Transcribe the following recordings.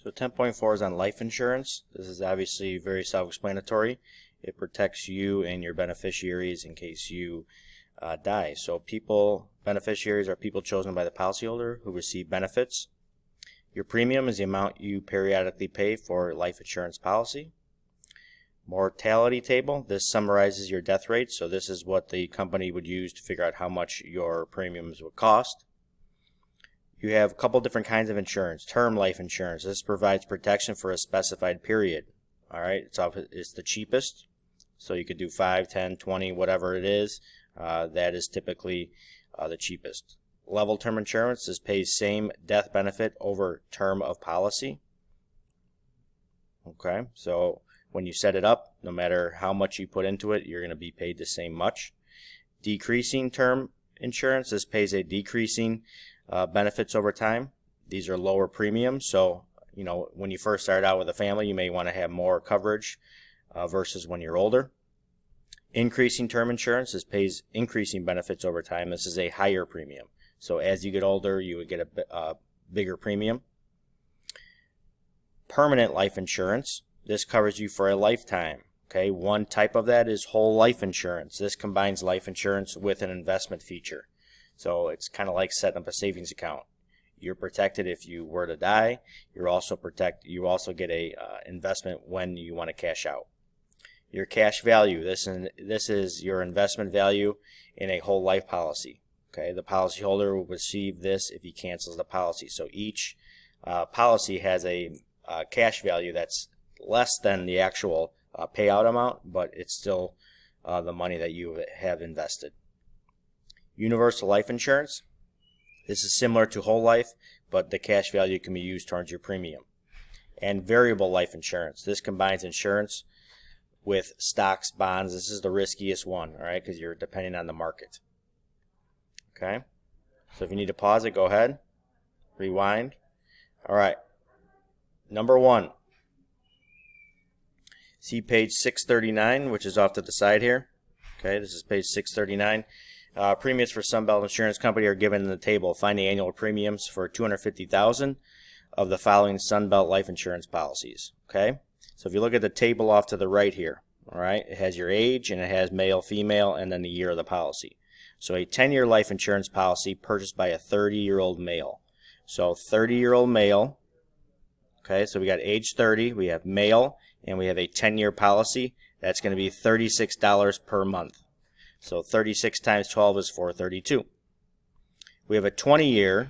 So 10.4 is on life insurance. This is obviously very self-explanatory. It protects you and your beneficiaries in case you die. So beneficiaries are people chosen by the policyholder who receive benefits. Your premium is the amount you periodically pay for life insurance policy. Mortality table. This summarizes your death rate. So this is what the company would use to figure out how much your premiums would cost. You have a couple different kinds of insurance. Term life insurance. This provides protection for a specified period. All right, it's the cheapest. So you could do 5, 10, 20, whatever it is. That is typically the cheapest. Level term insurance. This pays same death benefit over term of policy. Okay, so when you set it up, no matter how much you put into it, you're going to be paid the same much. Decreasing term insurance. This pays a decreasing benefits over time. These are lower premiums, so when you first start out with a family, you may want to have more coverage versus when you're older. Increasing term insurance, this pays increasing benefits over time. This is a higher premium, so as you get older, you would get a bigger premium. Permanent life insurance, this covers you for a lifetime. Okay, one type of that is whole life insurance. This combines life insurance with an investment feature. So it's kind of like setting up a savings account. You're protected if you were to die. You also get a investment when you want to cash out. Your cash value. This is your investment value in a whole life policy. Okay, the policyholder will receive this if he cancels the policy. So each policy has a cash value that's less than the actual payout amount, but it's still the money that you have invested. Universal life insurance. This is similar to whole life, but the cash value can be used towards your premium. And variable life insurance. This combines insurance with stocks, bonds. This is the riskiest one, all right, because you're depending on the market. Okay, so if you need to pause it, go ahead. Rewind. All right, number 1. See page 639, which is off to the side here. Okay, this is page 639. Premiums for Sunbelt Insurance Company are given in the table. Find the annual premiums for $250,000 of the following Sunbelt life insurance policies. Okay, so if you look at the table off to the right here, all right, it has your age and it has male, female, and then the year of the policy. So a 10-year life insurance policy purchased by a 30-year-old male. So 30-year-old male. Okay, so we got age 30, we have male, and we have a 10-year policy. That's going to be $36 per month. So 36 times 12 is $432. We have a 20-year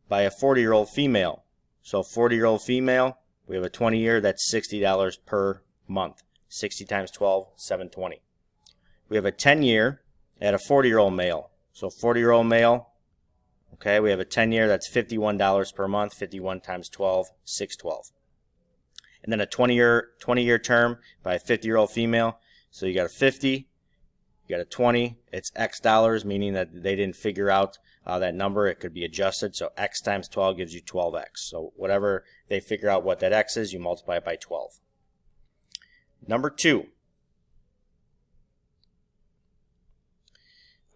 by a 40-year-old female. So 40-year-old female, we have a 20-year, that's $60 per month. 60 times 12, $720. We have a 10-year at a 40-year-old male. So 40-year-old male, okay, we have a 10-year, that's $51 per month. 51 times 12, $612. And then a 20-year term by a 50-year-old female. So you got a 50. You got a 20, it's X dollars, meaning that they didn't figure out that number. It could be adjusted, so X times 12 gives you 12X. So whatever they figure out what that X is, you multiply it by 12. Number 2.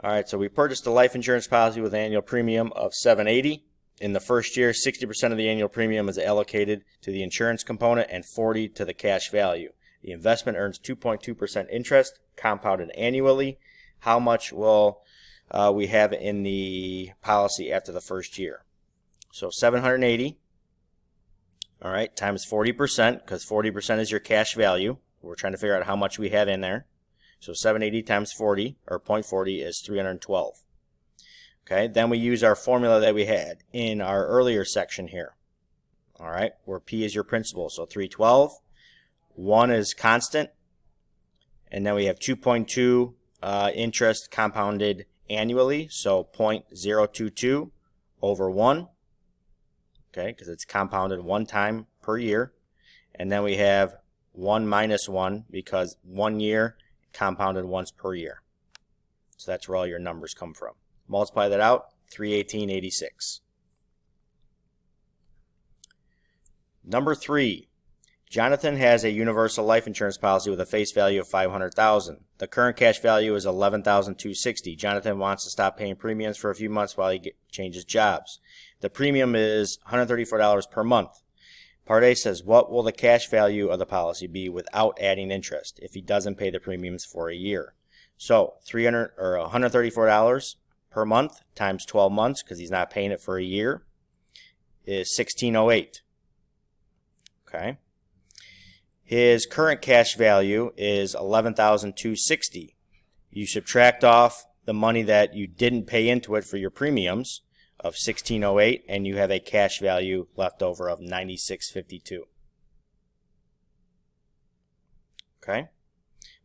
All right, so we purchased a life insurance policy with an annual premium of $780. In the first year, 60% of the annual premium is allocated to the insurance component and 40% to the cash value. The investment earns 2.2% interest, compounded annually. How much will we have in the policy after the first year? So 780, all right, times 40%, because 40% is your cash value. We're trying to figure out how much we have in there. So 780 times 40, or 0.40, is 312. Okay, then we use our formula that we had in our earlier section here. All right, where P is your principal, so 312. 1 is constant, and then we have 2.2 interest compounded annually, so 0.022 over 1, okay, because it's compounded one time per year. And then we have 1 minus 1 because 1 year compounded once per year. So that's where all your numbers come from. Multiply that out, 318.86. Number 3. Jonathan has a universal life insurance policy with a face value of $500,000. The current cash value is $11,260. Jonathan wants to stop paying premiums for a few months while he changes jobs. The premium is $134 per month. Part A says, what will the cash value of the policy be without adding interest if he doesn't pay the premiums for a year? So $134 per month times 12 months, because he's not paying it for a year, is $1,608. Okay. His current cash value is $11,260. You subtract off the money that you didn't pay into it for your premiums of $1,608, and you have a cash value left over of $96.52. Okay.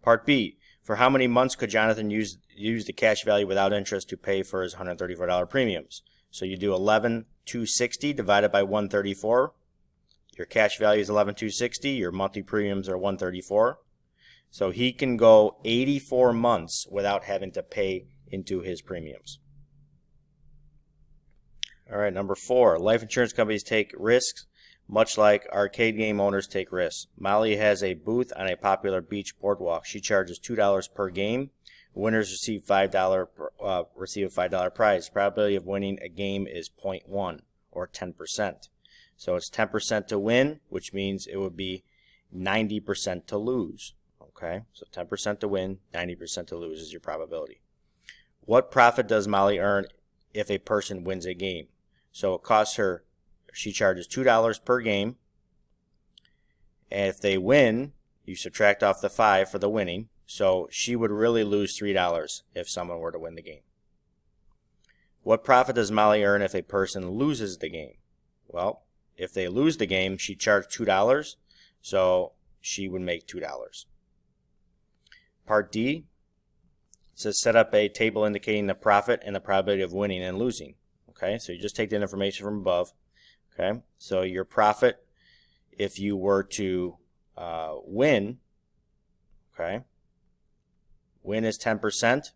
Part B, for how many months could Jonathan use the cash value without interest to pay for his $134 premiums? So you do $11,260 divided by 134. Your cash value is $11,260. Your monthly premiums are $134. So he can go 84 months without having to pay into his premiums. All right, number 4, life insurance companies take risks much like arcade game owners take risks. Molly has a booth on a popular beach boardwalk. She charges $2 per game. Winners receive a $5 prize. The probability of winning a game is 0.1 or 10%. So it's 10% to win, which means it would be 90% to lose. Okay, so 10% to win, 90% to lose is your probability. What profit does Molly earn if a person wins a game? So it costs her, she charges $2 per game. And if they win, you subtract off the 5 for the winning. So she would really lose $3 if someone were to win the game. What profit does Molly earn if a person loses the game? Well, if they lose the game, she charged $2, so she would make $2. Part D says set up a table indicating the profit and the probability of winning and losing. Okay, so you just take that information from above. Okay, so your profit, if you were to win, okay, win is 10%.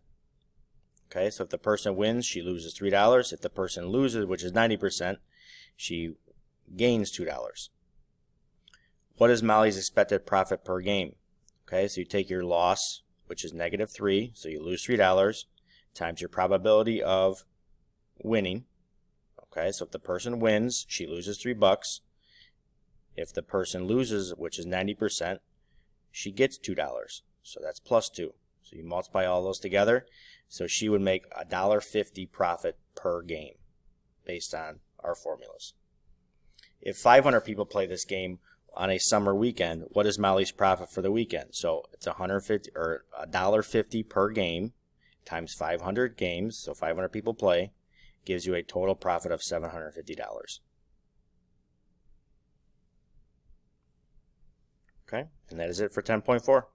Okay, so if the person wins, she loses $3. If the person loses, which is 90%, she gains $2. What is Molly's expected profit per game? Okay, so you take your loss, which is -3, so you lose $3, times your probability of winning. Okay, so if the person wins, she loses $3. If the person loses, which is 90%, she gets $2. So that's +2. So you multiply all those together. So she would make $1.50 profit per game based on our formulas. If 500 people play this game on a summer weekend, what is Molly's profit for the weekend? So it's $1.50 per game times 500 games. So 500 people play, gives you a total profit of $750. Okay, and that is it for 10.4.